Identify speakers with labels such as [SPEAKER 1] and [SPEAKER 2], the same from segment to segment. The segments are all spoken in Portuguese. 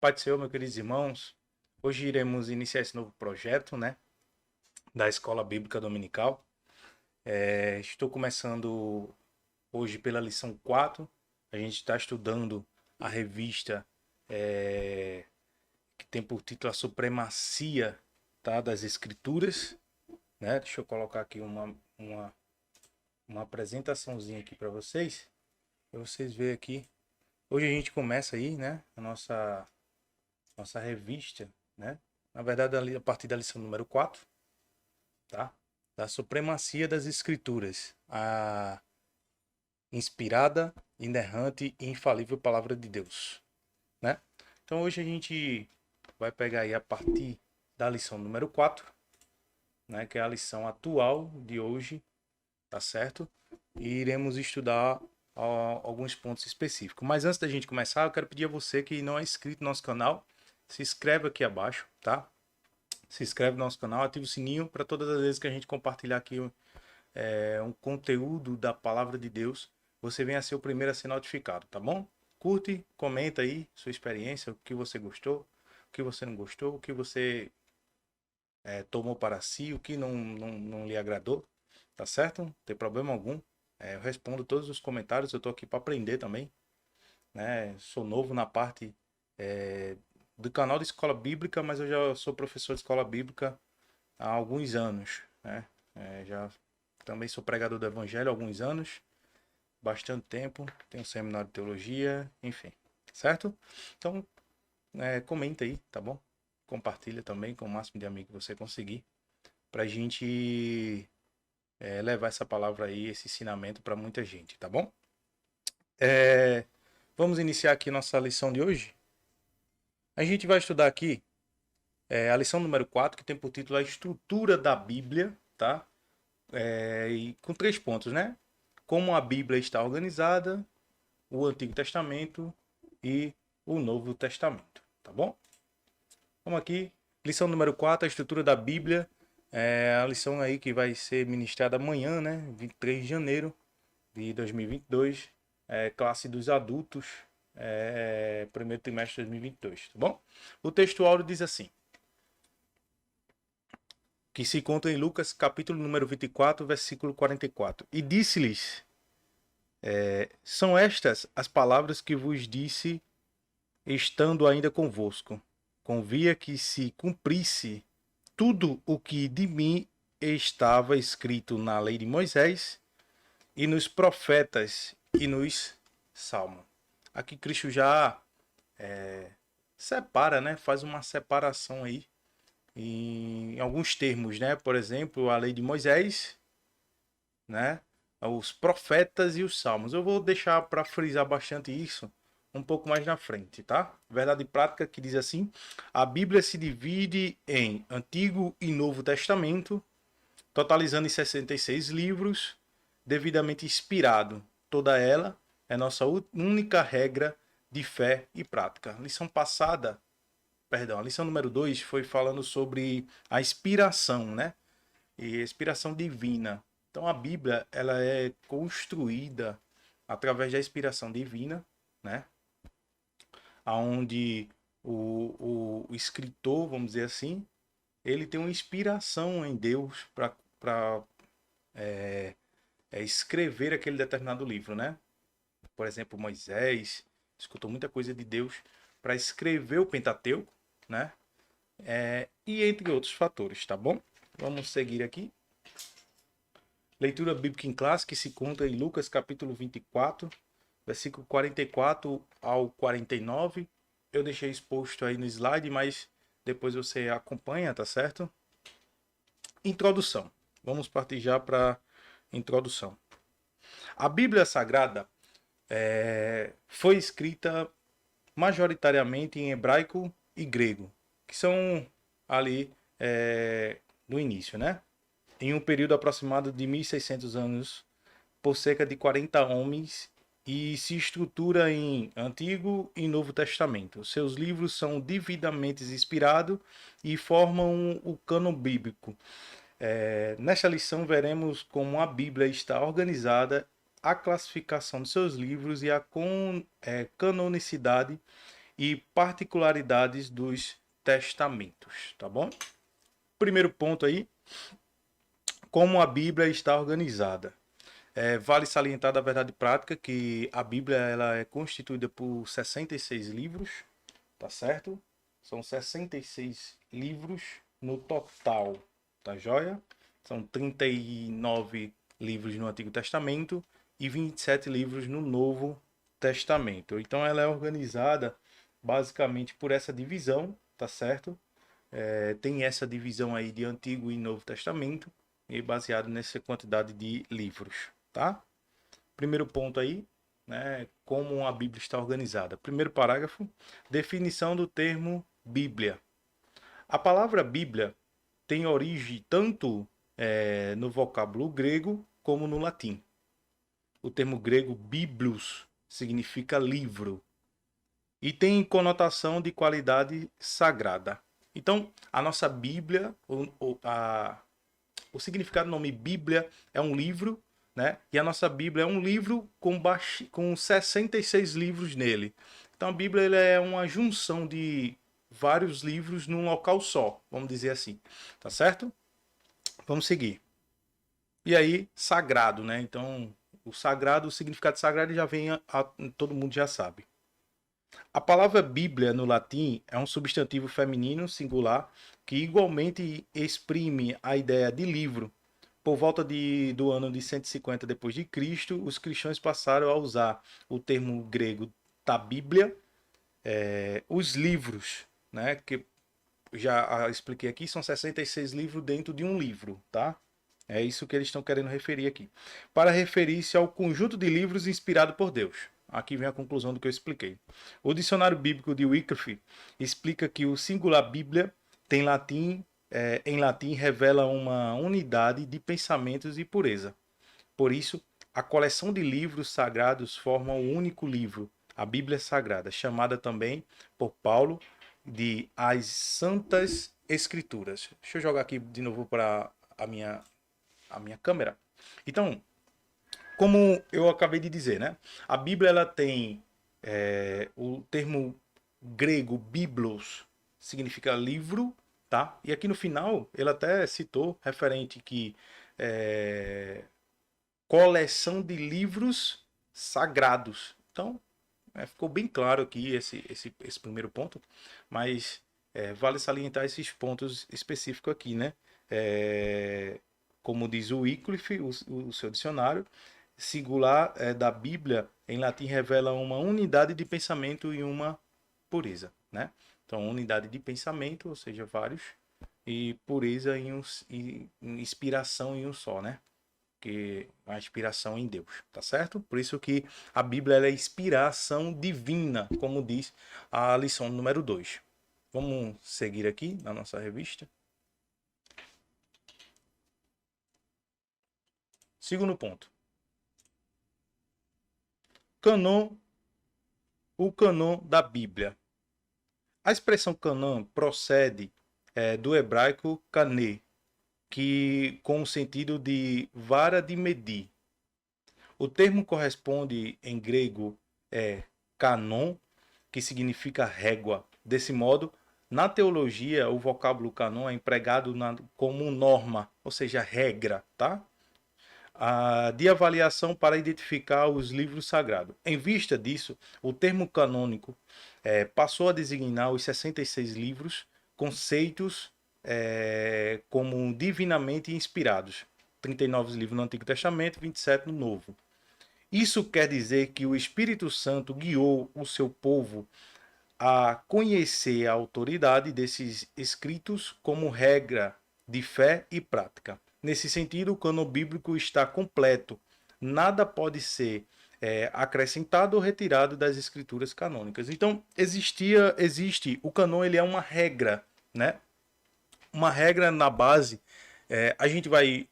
[SPEAKER 1] Pai do Senhor, meus queridos irmãos, hoje iremos iniciar esse novo projeto, né, da Escola Bíblica Dominical. Estou começando hoje pela lição 4. A gente está estudando a revista que tem por título A Supremacia, tá, das Escrituras, né? Deixa eu colocar aqui uma apresentaçãozinha aqui para vocês verem aqui. Hoje a gente começa aí, né, a nossa revista, né? Na verdade, a partir da lição número 4, tá? Da supremacia das escrituras, a inspirada, inerrante e infalível palavra de Deus, né? Então hoje a gente vai pegar aí a partir da lição número 4, né, que é a lição atual de hoje, tá certo? E iremos estudar alguns pontos específicos. Mas antes da gente começar, eu quero pedir a você que não é inscrito no nosso canal, se inscreve aqui abaixo, tá? Se inscreve no nosso canal, ativa o sininho para todas as vezes que a gente compartilhar aqui um conteúdo da palavra de Deus, você venha a ser o primeiro a ser notificado, tá bom? Curte, comenta aí sua experiência, o que você gostou, o que você não gostou, o que você tomou para si, o que não lhe agradou, tá certo? Não tem problema algum. Eu respondo todos os comentários, eu tô aqui para aprender também, né? Sou novo na parte do canal de escola bíblica, mas eu já sou professor de escola bíblica há alguns anos, né? Já também sou pregador do evangelho há alguns anos, bastante tempo, tenho um seminário de teologia, enfim, certo? Então, comenta aí, tá bom? Compartilha também com o máximo de amigos que você conseguir, pra gente levar essa palavra aí, esse ensinamento para muita gente, tá bom? Vamos iniciar aqui nossa lição de hoje. A gente vai estudar aqui a lição número 4, que tem por título A Estrutura da Bíblia, tá? E com 3 pontos, né? Como a Bíblia está organizada, o Antigo Testamento e o Novo Testamento, tá bom? Vamos aqui, lição número 4, a estrutura da Bíblia, a lição aí que vai ser ministrada amanhã, né? 23 de janeiro de 2022, classe dos adultos, primeiro trimestre de 2022, tá bom? O texto áureo diz assim, que se encontra em Lucas, capítulo número 24, versículo 44. E disse-lhes, são estas as palavras que vos disse estando ainda convosco. Convia que se cumprisse tudo o que de mim estava escrito na lei de Moisés e nos profetas e nos salmos. Aqui Cristo já separa, né? Faz uma separação aí em alguns termos, né? Por exemplo, a lei de Moisés, né? Os profetas e os salmos. Eu vou deixar para frisar bastante isso um pouco mais na frente, tá? Verdade prática que diz assim: a Bíblia se divide em Antigo e Novo Testamento, totalizando em 66 livros, devidamente inspirado. Toda ela é nossa única regra de fé e prática. A lição número 2 foi falando sobre a inspiração, né? E inspiração divina. Então a Bíblia, ela é construída através da inspiração divina, né? Onde o escritor, vamos dizer assim, ele tem uma inspiração em Deus para escrever aquele determinado livro, né? Por exemplo, Moisés escutou muita coisa de Deus para escrever o Pentateuco, né? E entre outros fatores, tá bom? Vamos seguir aqui. Leitura bíblica em classe que se encontra em Lucas capítulo 24, versículo 44 ao 49. Eu deixei exposto aí no slide, mas depois você acompanha, tá certo? Introdução. Vamos partir já para introdução. A Bíblia Sagrada foi escrita majoritariamente em hebraico e grego, que são ali no início, né? Em um período aproximado de 1600 anos, por cerca de 40 homens, e se estrutura em Antigo e Novo Testamento. Seus livros são devidamente inspirados e formam o cânon bíblico. Nesta lição veremos como a Bíblia está organizada, a classificação de seus livros e a canonicidade e particularidades dos testamentos, tá bom? Primeiro ponto aí, como a Bíblia está organizada. Vale salientar da verdade prática que a Bíblia ela é constituída por 66 livros, tá certo? São 66 livros no total, tá joia? São 39 livros no Antigo Testamento e 27 livros no Novo Testamento. Então ela é organizada basicamente por essa divisão, tá certo? Tem essa divisão aí de Antigo e Novo Testamento e baseado nessa quantidade de livros, tá? Primeiro ponto aí, né, como a Bíblia está organizada. Primeiro parágrafo, definição do termo Bíblia. A palavra Bíblia tem origem tanto no vocábulo grego como no latim. O termo grego biblos significa livro e tem conotação de qualidade sagrada. Então, a nossa Bíblia, o significado do nome Bíblia é um livro, né? E a nossa Bíblia é um livro com 66 livros nele. Então, a Bíblia ele é uma junção de vários livros num local só, vamos dizer assim. Tá certo? Vamos seguir. E aí, sagrado, né? Então, o significado sagrado já vem, todo mundo já sabe. A palavra Bíblia no latim é um substantivo feminino singular que igualmente exprime a ideia de livro. Por volta do ano de 150 depois de Cristo, os cristãos passaram a usar o termo grego da Bíblia, os livros, né, que já expliquei aqui, são 66 livros dentro de um livro, tá? É isso que eles estão querendo referir aqui. Para referir-se ao conjunto de livros inspirado por Deus. Aqui vem a conclusão do que eu expliquei. O dicionário bíblico de Wycliffe explica que o singular Bíblia em latim revela uma unidade de pensamentos e pureza. Por isso, a coleção de livros sagrados forma um único livro, a Bíblia Sagrada, chamada também por Paulo de as Santas Escrituras. Deixa eu jogar aqui de novo para a minha câmera. Então, como eu acabei de dizer, né? A Bíblia ela tem o termo grego biblos significa livro, tá? E aqui no final ele até citou referente que coleção de livros sagrados. Então, ficou bem claro aqui esse primeiro ponto, mas vale salientar esses pontos específicos aqui, né? Como diz o Wycliffe, o seu dicionário, singular da Bíblia em latim revela uma unidade de pensamento e uma pureza, né? Então, unidade de pensamento, ou seja, vários, e pureza e inspiração em um só, né? Que a inspiração em Deus, tá certo? Por isso que a Bíblia é inspiração divina, como diz a lição número 2. Vamos seguir aqui na nossa revista. Segundo ponto. O cânon da Bíblia. A expressão cânon procede do hebraico kané, que com o sentido de vara de medir. O termo corresponde em grego canon, que significa régua. Desse modo, na teologia, o vocábulo canon é empregado como norma, ou seja, regra, tá? De avaliação para identificar os livros sagrados. Em vista disso, o termo canônico passou a designar os 66 livros, conceitos como divinamente inspirados. 39 livros no Antigo Testamento, 27 no Novo. Isso quer dizer que o Espírito Santo guiou o seu povo a conhecer a autoridade desses escritos como regra de fé e prática. Nesse sentido, o cânon bíblico está completo. Nada pode ser acrescentado ou retirado das escrituras canônicas. Então, existe o cânon, ele é uma regra, né? Uma regra na base. A gente vai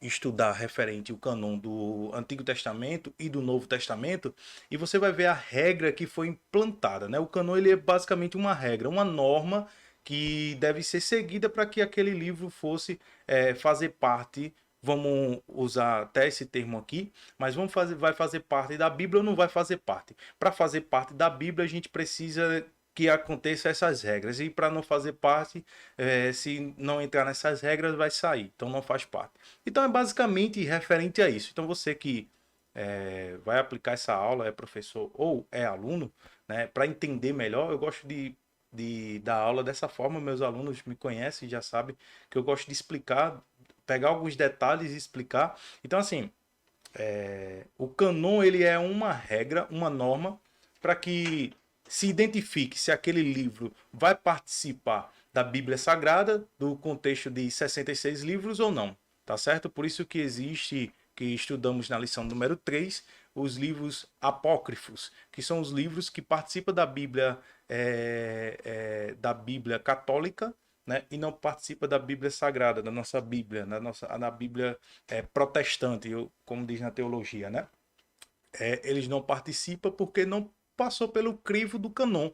[SPEAKER 1] estudar referente ao cânon do Antigo Testamento e do Novo Testamento e você vai ver a regra que foi implantada, né? O cânon ele é basicamente uma regra, uma norma que deve ser seguida para que aquele livro fosse fazer parte vamos usar até esse termo aqui, mas vai fazer parte da Bíblia ou não vai fazer parte? Para fazer parte da Bíblia, a gente precisa que aconteça essas regras. E para não fazer parte, se não entrar nessas regras, vai sair. Então não faz parte. Então é basicamente referente a isso. Então você que vai aplicar essa aula, é professor ou é aluno, né, para entender melhor, eu gosto de dar aula dessa forma. Meus alunos me conhecem, já sabem que eu gosto de explicar, pegar alguns detalhes e explicar. Então, assim, o canon ele é uma regra, uma norma para que se identifique se aquele livro vai participar da Bíblia Sagrada, do contexto de 66 livros ou não, tá certo? Por isso que existe, que estudamos na lição número 3, os livros apócrifos, que são os livros que participam da Bíblia católica, né, e não participa da Bíblia Sagrada, da nossa Bíblia, na Bíblia protestante, como diz na teologia, né? Eles não participam porque não passou pelo crivo do canon,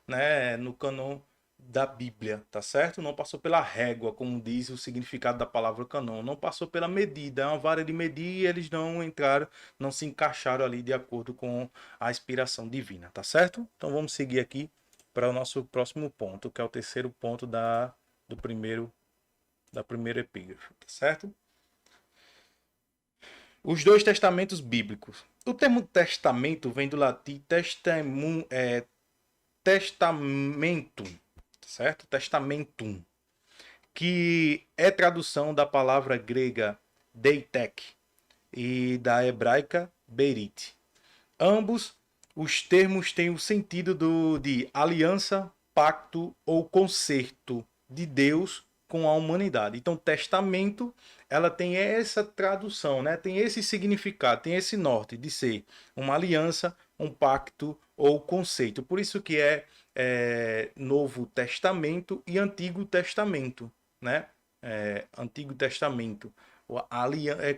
[SPEAKER 1] né? No canon da Bíblia, tá certo? Não passou pela régua, como diz o significado da palavra canon, não passou pela medida, é uma vara de medir e eles não entraram, não se encaixaram ali de acordo com a inspiração divina, tá certo? Então vamos seguir aqui para o nosso próximo ponto, que é o terceiro ponto do primeiro da primeira epígrafe, tá certo? Os dois testamentos bíblicos. O termo testamento vem do latim testamentum, certo? Testamentum, que é tradução da palavra grega deitek e da hebraica berit. Ambos os termos têm o sentido de aliança, pacto ou concerto de Deus com a humanidade. Então, testamento, ela tem essa tradução, né? Tem esse significado, tem esse norte de ser uma aliança, um pacto ou conceito. Por isso que Novo Testamento e Antigo Testamento, né? Antigo Testamento,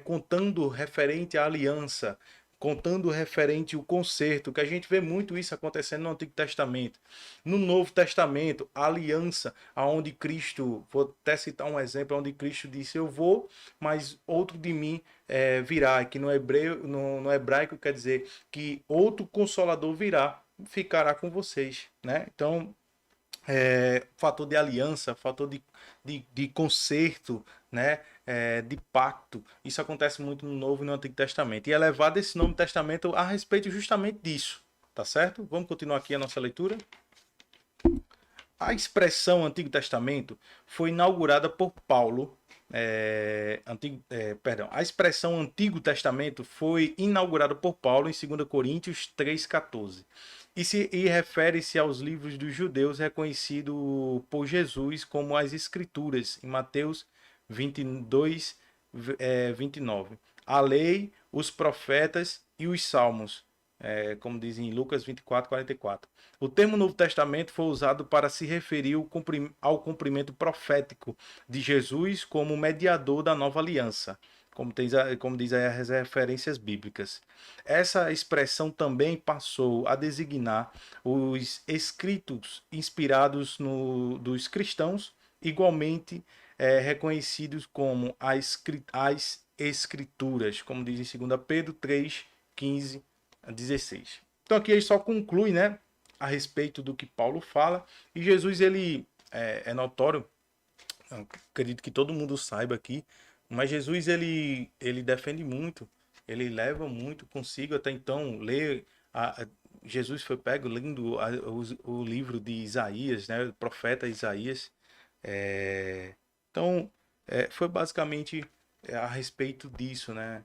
[SPEAKER 1] contando referente à aliança, contando referente ao concerto, que a gente vê muito isso acontecendo no Antigo Testamento. No Novo Testamento, a aliança, aonde Cristo, vou até citar um exemplo, onde Cristo disse, eu vou, mas outro de mim virá, que no hebraico quer dizer que outro Consolador virá, ficará com vocês, né? Então, fator de aliança, fator de concerto, né? De pacto. Isso acontece muito no Novo e no Antigo Testamento. E é levado esse Novo Testamento a respeito justamente disso. Tá certo? Vamos continuar aqui a nossa leitura. A expressão Antigo Testamento foi inaugurada por Paulo. A expressão Antigo Testamento foi inaugurada por Paulo em 2 Coríntios 3,14 e refere-se aos livros dos judeus reconhecido por Jesus como as Escrituras, em Mateus 22, 29. A lei, os profetas e os salmos, como dizem em Lucas 24, 44. O termo Novo Testamento foi usado para se referir ao cumprimento profético de Jesus como mediador da nova aliança, como diz aí as referências bíblicas. Essa expressão também passou a designar os escritos inspirados dos cristãos, igualmente reconhecidos como as escrituras, como diz em 2 Pedro 3, 15 a 16. Então aqui ele só conclui, né, a respeito do que Paulo fala, e Jesus ele é notório, acredito que todo mundo saiba aqui, mas Jesus ele defende muito, ele leva muito consigo até então ler Jesus foi pego lendo o livro de Isaías, né, o profeta Isaías. Então foi basicamente a respeito disso, né?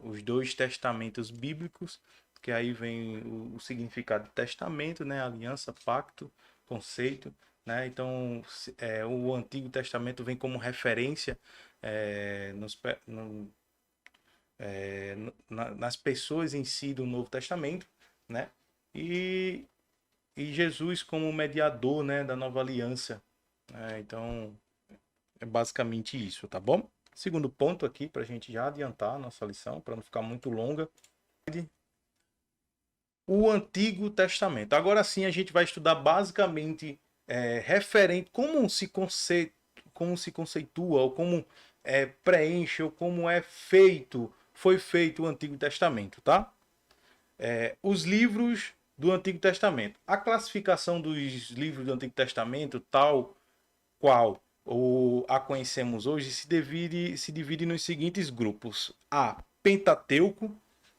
[SPEAKER 1] Os dois testamentos bíblicos, que aí vem o significado de testamento, né? Aliança, pacto, conceito, né? Então o Antigo Testamento vem como referência nas pessoas em si do Novo Testamento, né? E, e Jesus como mediador, né, da nova aliança. Então é basicamente isso, tá bom? Segundo ponto aqui, para a gente já adiantar a nossa lição, para não ficar muito longa. O Antigo Testamento. Agora sim a gente vai estudar basicamente referente, como se conceitua, ou como preenche ou como foi feito o Antigo Testamento, tá? Os livros do Antigo Testamento. A classificação dos livros do Antigo Testamento, tal qual a conhecemos hoje, se divide nos seguintes grupos. A Pentateuco,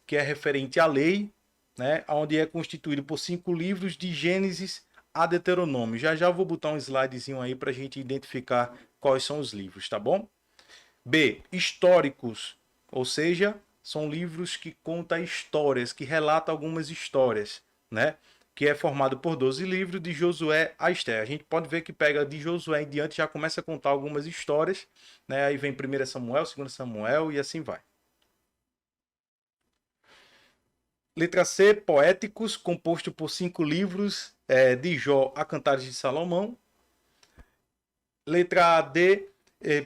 [SPEAKER 1] que é referente à lei, né, onde é constituído por 5 livros de Gênesis a Deuteronômio. Já já vou botar um slidezinho aí para a gente identificar quais são os livros, tá bom? B. Históricos, ou seja, são livros que contam histórias, que relatam algumas histórias, né? Que é formado por 12 livros, de Josué a Esther. A gente pode ver que pega de Josué em diante, já começa a contar algumas histórias, né? Aí vem 1 Samuel, 2 Samuel e assim vai. Letra C, poéticos, composto por 5 livros, de Jó a Cantares de Salomão. Letra D,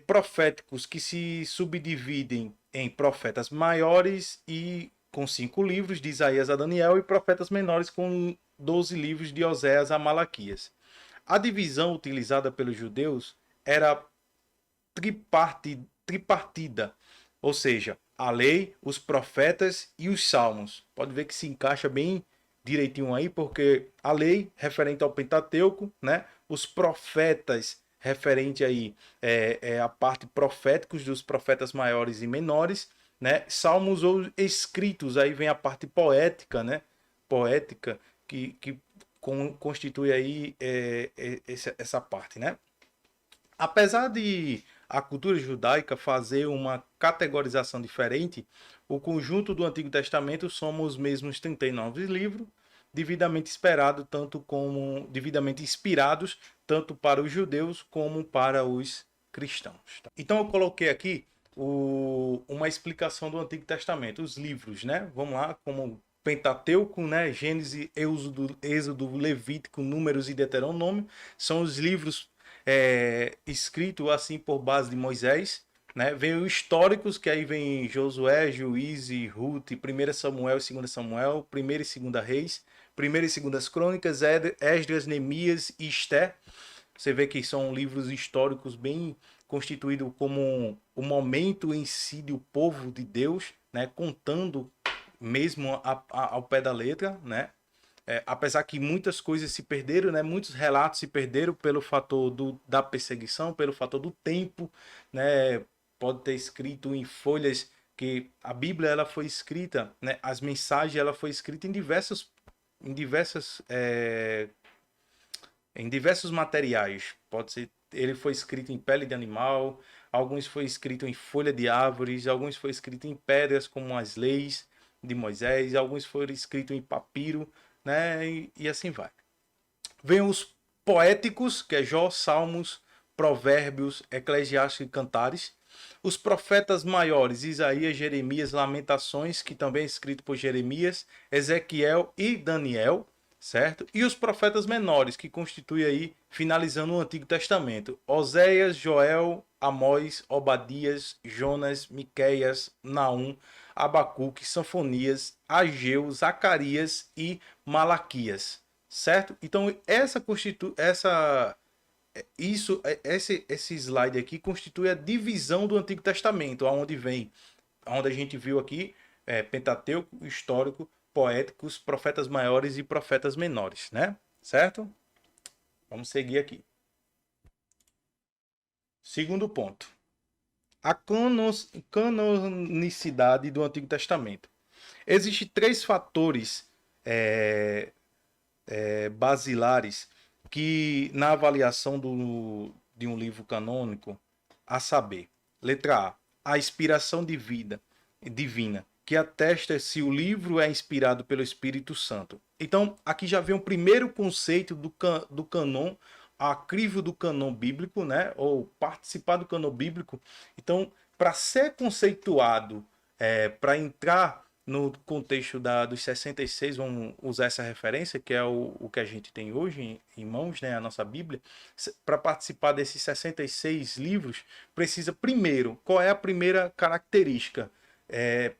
[SPEAKER 1] proféticos, que se subdividem em profetas maiores e com 5 livros, de Isaías a Daniel, e profetas menores com 12 livros, de Oséias a Malaquias. A divisão utilizada pelos judeus era tripartida, ou seja, a lei, os profetas e os salmos. Pode ver que se encaixa bem direitinho aí, porque a lei referente ao Pentateuco, né? Os profetas referente aí a parte proféticos dos profetas maiores e menores, né? Salmos ou escritos, aí vem a parte poética, né? Poética que constitui aí essa parte, né? Apesar de a cultura judaica fazer uma categorização diferente, o conjunto do Antigo Testamento soma os mesmos 39 livros, devidamente inspirados tanto para os judeus como para os cristãos. Então eu coloquei aqui uma explicação do Antigo Testamento, os livros, né? Vamos lá, como Pentateuco, né? Gênesis, Êxodo, Levítico, Números e Deuteronômio, são os livros escritos assim por base de Moisés, né? Vem os históricos, que aí vem Josué, Juízes, Ruth, 1 Samuel e 2 Samuel, 1 e 2 Reis, 1 e 2 Crônicas, Esdras, Neemias e Esté. Você vê que são livros históricos bem constituídos como o momento em si do povo de Deus, né? Contando mesmo ao pé da letra, né? Apesar que muitas coisas se perderam, né? Muitos relatos se perderam pelo fator da perseguição, pelo fator do tempo, né? Pode ter escrito em folhas que a Bíblia ela foi escrita, né? As mensagens ela foi escrita em diversos materiais. Pode ser, ele foi escrito em pele de animal, alguns foi escrito em folha de árvores, alguns foi escrito em pedras como as leis de Moisés, alguns foram escritos em papiro, né? E assim vai. Vem os poéticos, que é Jó, Salmos, Provérbios, Eclesiastes e Cantares. Os profetas maiores, Isaías, Jeremias, Lamentações, que também é escrito por Jeremias, Ezequiel e Daniel, certo? E os profetas menores, que constituem aí, finalizando o Antigo Testamento, Oséias, Joel, Amós, Obadias, Jonas, Miqueias, Naum, Abacuque, Sanfonias, Ageu, Zacarias e Malaquias, certo? Então esse slide aqui constitui a divisão do Antigo Testamento, onde a gente viu aqui Pentateuco, histórico, poéticos, profetas maiores e profetas menores, né? Certo? Vamos seguir aqui. Segundo ponto. A canonicidade do Antigo Testamento. Existem 3 fatores basilares que na avaliação de um livro canônico, a saber, letra A inspiração divina, que atesta se o livro é inspirado pelo Espírito Santo. Então, aqui já vem o primeiro conceito do canon, a crivo do canon bíblico, né? Ou participar do canon bíblico. Então, para ser conceituado, para entrar no contexto dos 66, vamos usar essa referência, que é o que a gente tem hoje em mãos, né, a nossa Bíblia. Para participar desses 66 livros, precisa primeiro, qual é a primeira característica?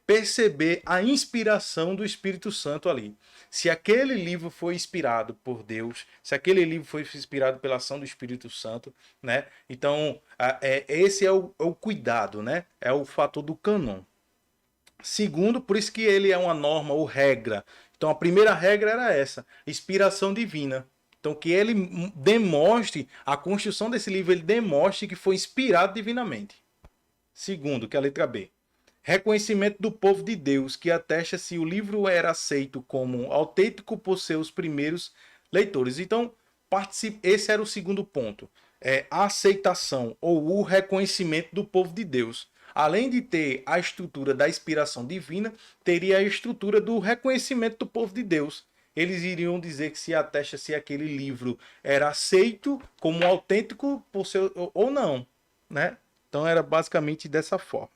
[SPEAKER 1] perceber a inspiração do Espírito Santo ali. Se aquele livro foi inspirado por Deus, se aquele livro foi inspirado pela ação do Espírito Santo, né? Então, esse é o cuidado, né? É o fator do cânon. Segundo, por isso que ele é uma norma ou regra. Então, a primeira regra era essa: inspiração divina. Então, que ele demonstre, a construção desse livro, ele demonstre que foi inspirado divinamente. Segundo, que é a letra B. Reconhecimento do povo de Deus, que atesta se o livro era aceito como autêntico por seus primeiros leitores. Então, esse era o segundo ponto. A aceitação ou o reconhecimento do povo de Deus. Além de ter a estrutura da inspiração divina, teria a estrutura do reconhecimento do povo de Deus. Eles iriam dizer que se atesta se aquele livro era aceito como autêntico por seu, ou não, né? Então era basicamente dessa forma.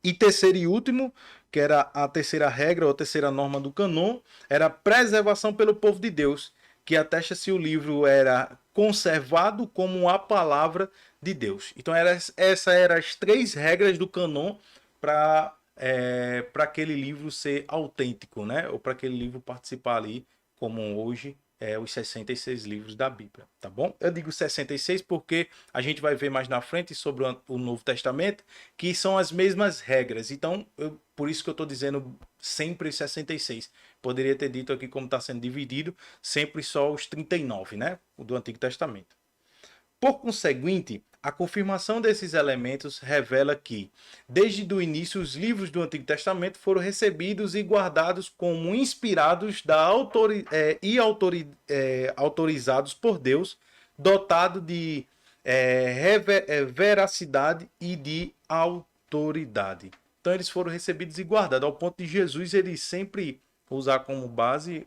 [SPEAKER 1] E terceiro e último, que era a terceira regra ou a terceira norma do cânon, era a preservação pelo povo de Deus, que atesta se o livro era conservado como a palavra de Deus. Então essa eram as três regras do cânon para aquele livro ser autêntico, né? Ou para aquele livro participar ali, como hoje os 66 livros da Bíblia, tá bom? Eu digo 66 porque a gente vai ver mais na frente sobre o Novo Testamento, que são as mesmas regras. Então, por isso que eu estou dizendo sempre os 66. Poderia ter dito aqui como está sendo dividido, sempre só os 39, né? O do Antigo Testamento. Por conseguinte, a confirmação desses elementos revela que, desde o início, os livros do Antigo Testamento foram recebidos e guardados como inspirados autorizados por Deus, dotado de veracidade e de autoridade. Então eles foram recebidos e guardados, ao ponto de Jesus ele sempre usar como base,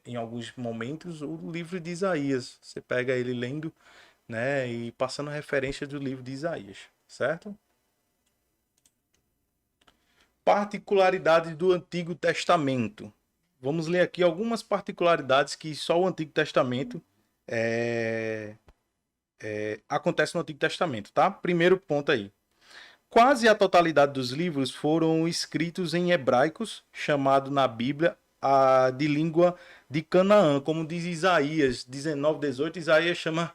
[SPEAKER 1] em alguns momentos, o livro de Isaías. Você pega ele lendo, né, e passando referência do livro de Isaías, certo? Particularidades do Antigo Testamento. Vamos ler aqui algumas particularidades que só o Antigo Testamento acontece no Antigo Testamento, tá? Primeiro ponto aí. Quase a totalidade dos livros foram escritos em hebraicos, chamado na Bíblia de língua de Canaã, como diz Isaías 19:18. Isaías chama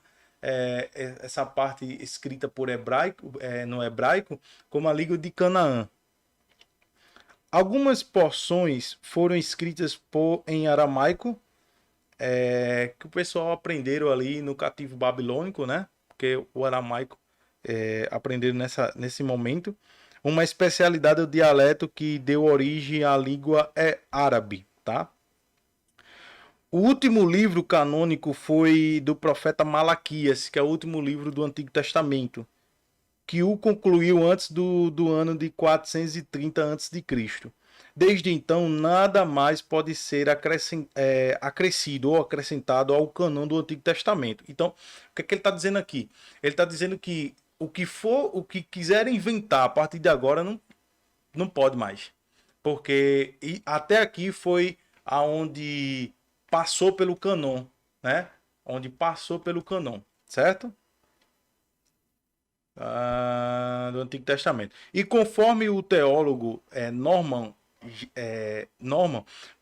[SPEAKER 1] essa parte escrita por hebraico, no hebraico, como a língua de Canaã. Algumas porções foram escritas em aramaico, que o pessoal aprenderam ali no cativo babilônico, né? Porque o aramaico aprenderam nesse momento. Uma especialidade do dialeto que deu origem à língua árabe, tá? O último livro canônico foi do profeta Malaquias, que é o último livro do Antigo Testamento, que o concluiu antes do ano de 430 a.C. Desde então, nada mais pode ser acrescido ou acrescentado ao cânon do Antigo Testamento. Então, o que é que ele está dizendo aqui? Ele está dizendo que o que quiserem inventar a partir de agora não pode mais. Porque até aqui foi aonde passou pelo cânon, né? Onde passou pelo cânon, certo? Do Antigo Testamento. E conforme o teólogo Norman,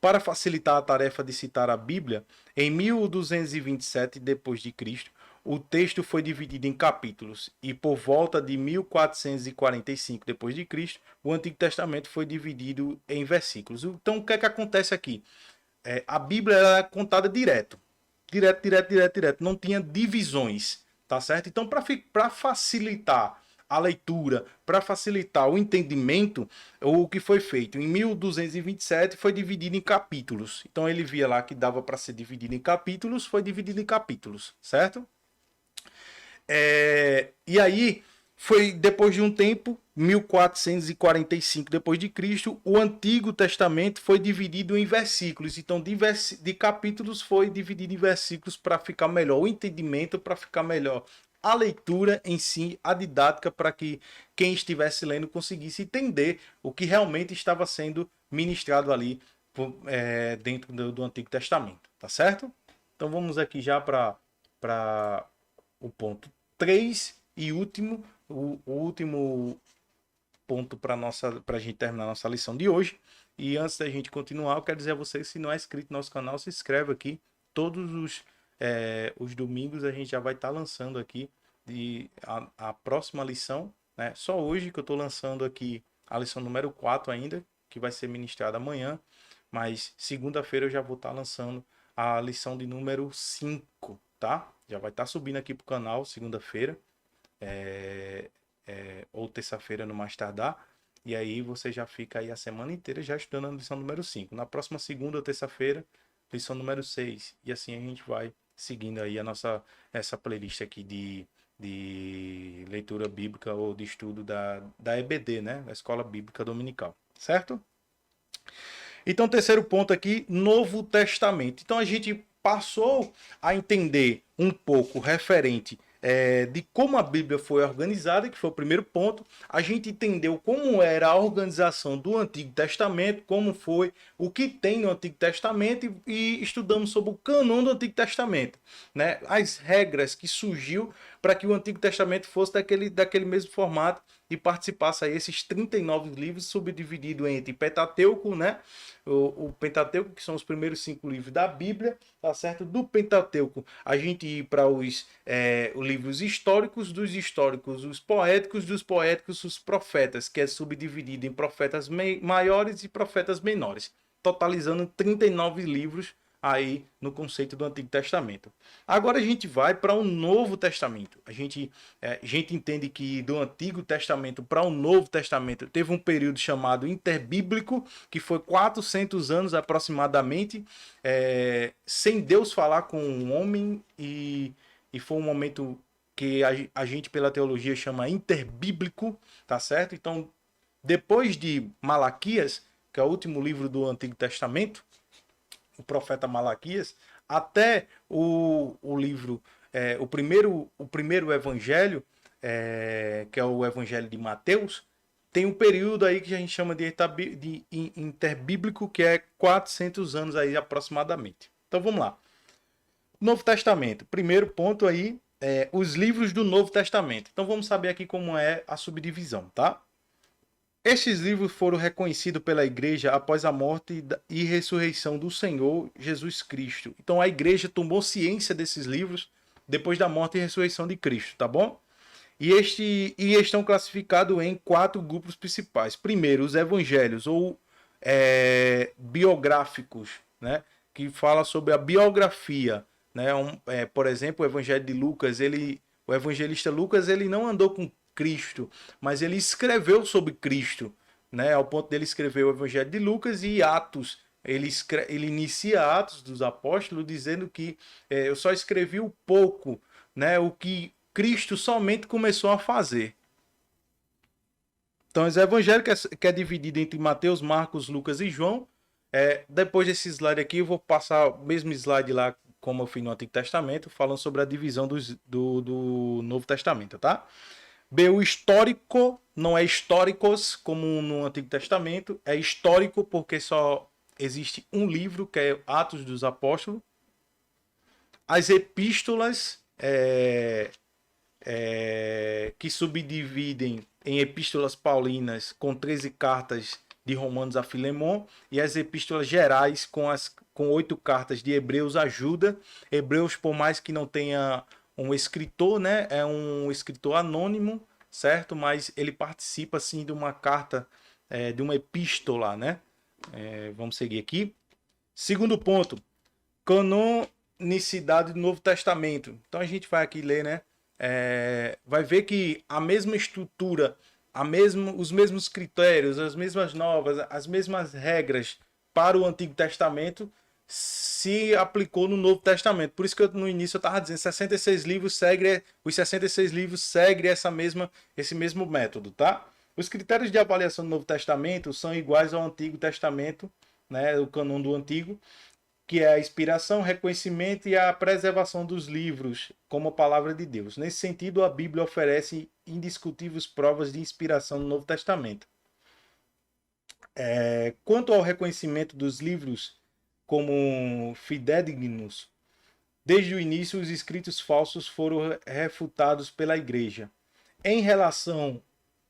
[SPEAKER 1] para facilitar a tarefa de citar a Bíblia, em 1227 d.C., o texto foi dividido em capítulos e por volta de 1445 d.C., o Antigo Testamento foi dividido em versículos. Então, o que é que acontece aqui? A Bíblia era contada direto. Direto. Não tinha divisões, tá certo? Então, para facilitar a leitura, para facilitar o entendimento, o que foi feito? Em 1227 foi dividido em capítulos. Então, ele via lá que dava para ser dividido em capítulos, foi dividido em capítulos, certo? E aí, foi depois de um tempo, 1445 depois de Cristo, o Antigo Testamento foi dividido em versículos. Então, de capítulos foi dividido em versículos para ficar melhor o entendimento, para ficar melhor a leitura em si, a didática, para que quem estivesse lendo conseguisse entender o que realmente estava sendo ministrado ali dentro do Antigo Testamento, tá certo? Então vamos aqui já para o ponto 3 e último, o último ponto para a gente terminar a nossa lição de hoje. E antes da gente continuar, eu quero dizer a vocês, se não é inscrito no nosso canal, se inscreve aqui. Todos os domingos a gente já vai estar lançando aqui a próxima lição, né? Só hoje que eu estou lançando aqui a lição número 4 ainda, que vai ser ministrada amanhã. Mas segunda-feira eu já vou estar lançando a lição de número 5, tá? Já vai estar subindo aqui pro canal segunda-feira. Ou terça-feira no mais tardar. E aí você já fica aí a semana inteira já estudando a lição número 5. Na próxima segunda ou terça-feira, lição número 6. E assim a gente vai seguindo aí essa playlist aqui de leitura bíblica ou de estudo da EBD, né? Da Escola Bíblica Dominical. Certo? Então, terceiro ponto aqui, Novo Testamento. Então, a gente passou a entender um pouco referente de como a Bíblia foi organizada, que foi o primeiro ponto. A gente entendeu como era a organização do Antigo Testamento, como foi, o que tem no Antigo Testamento e estudamos sobre o cânon do Antigo Testamento, né? As regras que surgiu para que o Antigo Testamento fosse daquele mesmo formato e participasse aí esses 39 livros subdivididos entre Pentateuco, né? O Pentateuco, que são os primeiros 5 livros da Bíblia, tá certo? Do Pentateuco, a gente ir para os livros históricos, dos históricos, os poéticos, dos poéticos, os profetas, que é subdividido em profetas maiores e profetas menores, totalizando 39 livros aí no conceito do Antigo Testamento. Agora a gente vai para o Novo Testamento. A gente entende que do Antigo Testamento para o Novo Testamento teve um período chamado interbíblico, que foi 400 anos aproximadamente, sem Deus falar com um homem, e foi um momento que a gente pela teologia chama interbíblico, tá certo? Então, depois de Malaquias, que é o último livro do Antigo Testamento, o profeta Malaquias, até o livro, o primeiro evangelho, que é o evangelho de Mateus, tem um período aí que a gente chama de interbíblico, que é 400 anos aí aproximadamente. Então vamos lá. Novo Testamento. Primeiro ponto aí, os livros do Novo Testamento. Então vamos saber aqui como é a subdivisão, tá? Estes livros foram reconhecidos pela igreja após a morte e ressurreição do Senhor Jesus Cristo. Então a igreja tomou ciência desses livros depois da morte e ressurreição de Cristo, tá bom? E estão classificados em 4 grupos principais. Primeiro, os evangelhos ou biográficos, né? Que fala sobre a biografia, né? Por exemplo, o evangelho de Lucas, o evangelista Lucas, ele não andou com Cristo, mas ele escreveu sobre Cristo, né? Ao ponto dele escrever o Evangelho de Lucas e Atos. Ele inicia Atos dos Apóstolos dizendo que eu só escrevi o pouco, né? O que Cristo somente começou a fazer. Então, esse Evangelho que é dividido entre Mateus, Marcos, Lucas e João. Depois desse slide aqui, eu vou passar o mesmo slide lá, como eu fiz no Antigo Testamento, falando sobre a divisão do Novo Testamento, tá? O histórico não é históricos, como no Antigo Testamento. É histórico porque só existe um livro, que é Atos dos Apóstolos. As epístolas, que subdividem em epístolas paulinas, com 13 cartas de Romanos a Filemon, e as epístolas gerais, com 8 cartas de Hebreus a Judas. Hebreus, por mais que não tenha um escritor, né? É um escritor anônimo, certo? Mas ele participa, assim, de uma carta, de uma epístola, né? Vamos seguir aqui. Segundo ponto, canonicidade do Novo Testamento. Então a gente vai aqui ler, né? Vai ver que a mesma estrutura, os mesmos critérios, as mesmas normas, as mesmas regras para o Antigo Testamento se aplicou no Novo Testamento. Por isso que no início eu estava dizendo, 66 livros seguem esse mesmo método, tá? Os critérios de avaliação do Novo Testamento são iguais ao Antigo Testamento, né, o cânon do Antigo, que é a inspiração, reconhecimento e a preservação dos livros como a palavra de Deus. Nesse sentido, a Bíblia oferece indiscutíveis provas de inspiração no Novo Testamento. Quanto ao reconhecimento dos livros como fidedignos, desde o início os escritos falsos foram refutados pela igreja. Em relação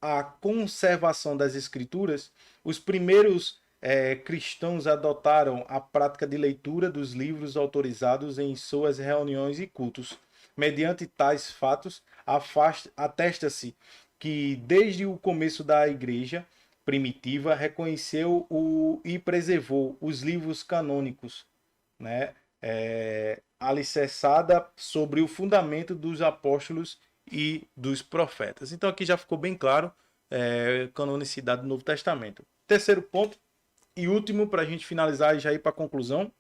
[SPEAKER 1] à conservação das escrituras, os primeiros cristãos adotaram a prática de leitura dos livros autorizados em suas reuniões e cultos. Mediante tais fatos, atesta-se que desde o começo da igreja primitiva reconheceu e preservou os livros canônicos, né? Alicerçada sobre o fundamento dos apóstolos e dos profetas. Então aqui já ficou bem claro canonicidade do Novo Testamento. Terceiro ponto e último para a gente finalizar e já ir para a conclusão,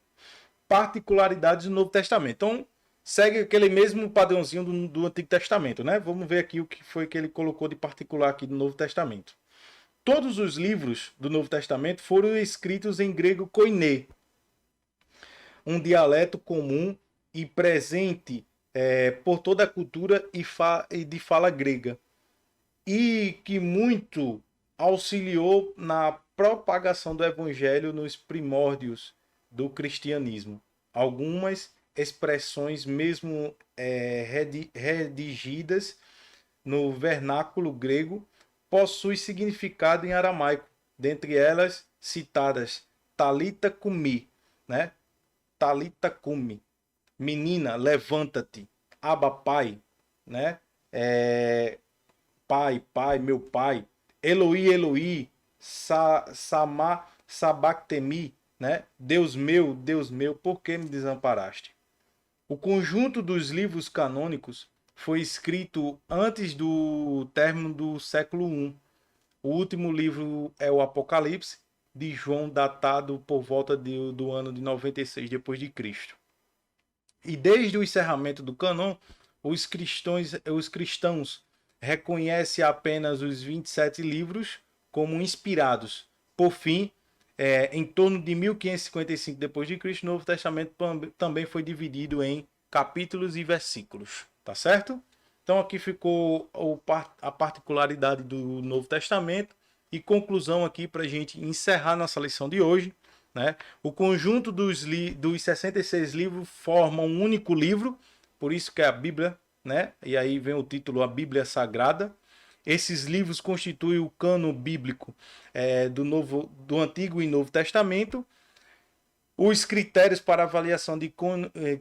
[SPEAKER 1] particularidades do Novo Testamento. Então segue aquele mesmo padrãozinho do Antigo Testamento, né? Vamos ver aqui o que foi que ele colocou de particular aqui do Novo Testamento. Todos os livros do Novo Testamento foram escritos em grego koiné, um dialeto comum e presente por toda a cultura e de fala grega, e que muito auxiliou na propagação do evangelho nos primórdios do cristianismo. Algumas expressões mesmo redigidas no vernáculo grego possuem significado em aramaico, dentre elas citadas Talita Cumi, né? Talita Cumi, menina, levanta-te, Abba Pai, né? Pai, Pai, meu Pai, Eloi, Eloi, Sama, Sabactemi, né? Deus meu, por que me desamparaste? O conjunto dos livros canônicos foi escrito antes do término do século I. O último livro é o Apocalipse, de João, datado por volta do ano de 96 depois de Cristo. E desde o encerramento do cânon, os cristãos reconhecem apenas os 27 livros como inspirados. Por fim, em torno de 1555 depois de Cristo, o Novo Testamento também foi dividido em capítulos e versículos, tá certo? Então aqui ficou a particularidade do Novo Testamento e conclusão aqui para a gente encerrar nossa lição de hoje, né? O conjunto dos 66 livros forma um único livro, por isso que é a Bíblia, né? E aí vem o título, a Bíblia Sagrada. Esses livros constituem o cânon bíblico do Antigo e Novo Testamento. Os critérios para avaliação de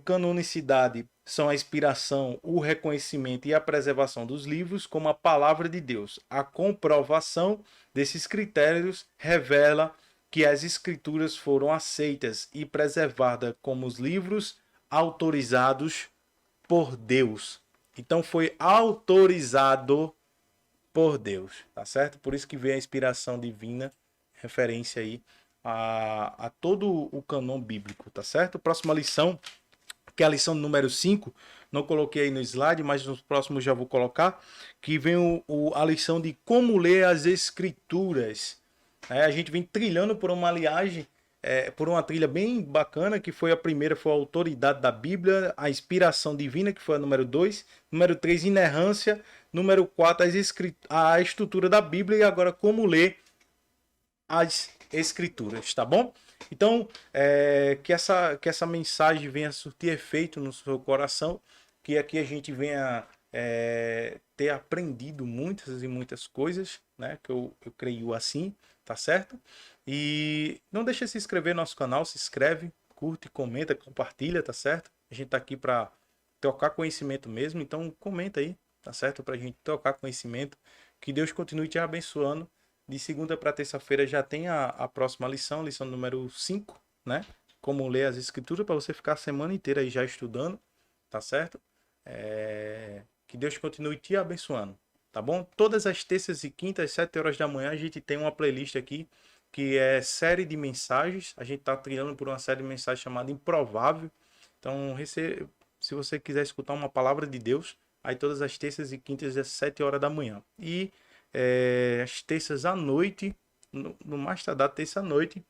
[SPEAKER 1] canonicidade são a inspiração, o reconhecimento e a preservação dos livros como a palavra de Deus. A comprovação desses critérios revela que as escrituras foram aceitas e preservadas como os livros autorizados por Deus. Então foi autorizado por Deus, tá certo? Por isso que vem a inspiração divina, referência aí a todo o cânon bíblico, tá certo? Próxima lição, que é a lição número 5, não coloquei aí no slide, mas nos próximos já vou colocar, que vem a lição de como ler as escrituras. A gente vem trilhando por uma por uma trilha bem bacana, que foi a primeira, foi a autoridade da Bíblia, a inspiração divina, que foi a número 2, número 3, inerrância, número 4, a estrutura da Bíblia, e agora como ler as escrituras, tá bom? Então, que essa mensagem venha surtir efeito no seu coração, que aqui a gente venha ter aprendido muitas e muitas coisas, né? Que eu creio assim, tá certo? E não deixe de se inscrever no nosso canal, se inscreve, curte, comenta, compartilha, tá certo? A gente tá aqui para trocar conhecimento mesmo, então comenta aí, tá certo? Pra gente trocar conhecimento, que Deus continue te abençoando. De segunda para terça-feira já tem a próxima lição, lição número 5, né? Como ler as escrituras, para você ficar a semana inteira aí já estudando, tá certo? Que Deus continue te abençoando, tá bom? Todas as terças e quintas, às 7 horas da manhã, a gente tem uma playlist aqui, que é série de mensagens. A gente tá trilhando por uma série de mensagens chamada Improvável. Então, se você quiser escutar uma palavra de Deus, aí todas as terças e quintas, às 7 horas da manhã. E às terças à noite, no mais tardar terça à noite,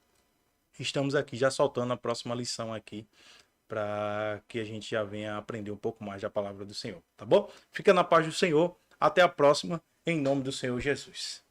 [SPEAKER 1] estamos aqui já soltando a próxima lição aqui, para que a gente já venha aprender um pouco mais da palavra do Senhor, tá bom? Fica na paz do Senhor, até a próxima, em nome do Senhor Jesus.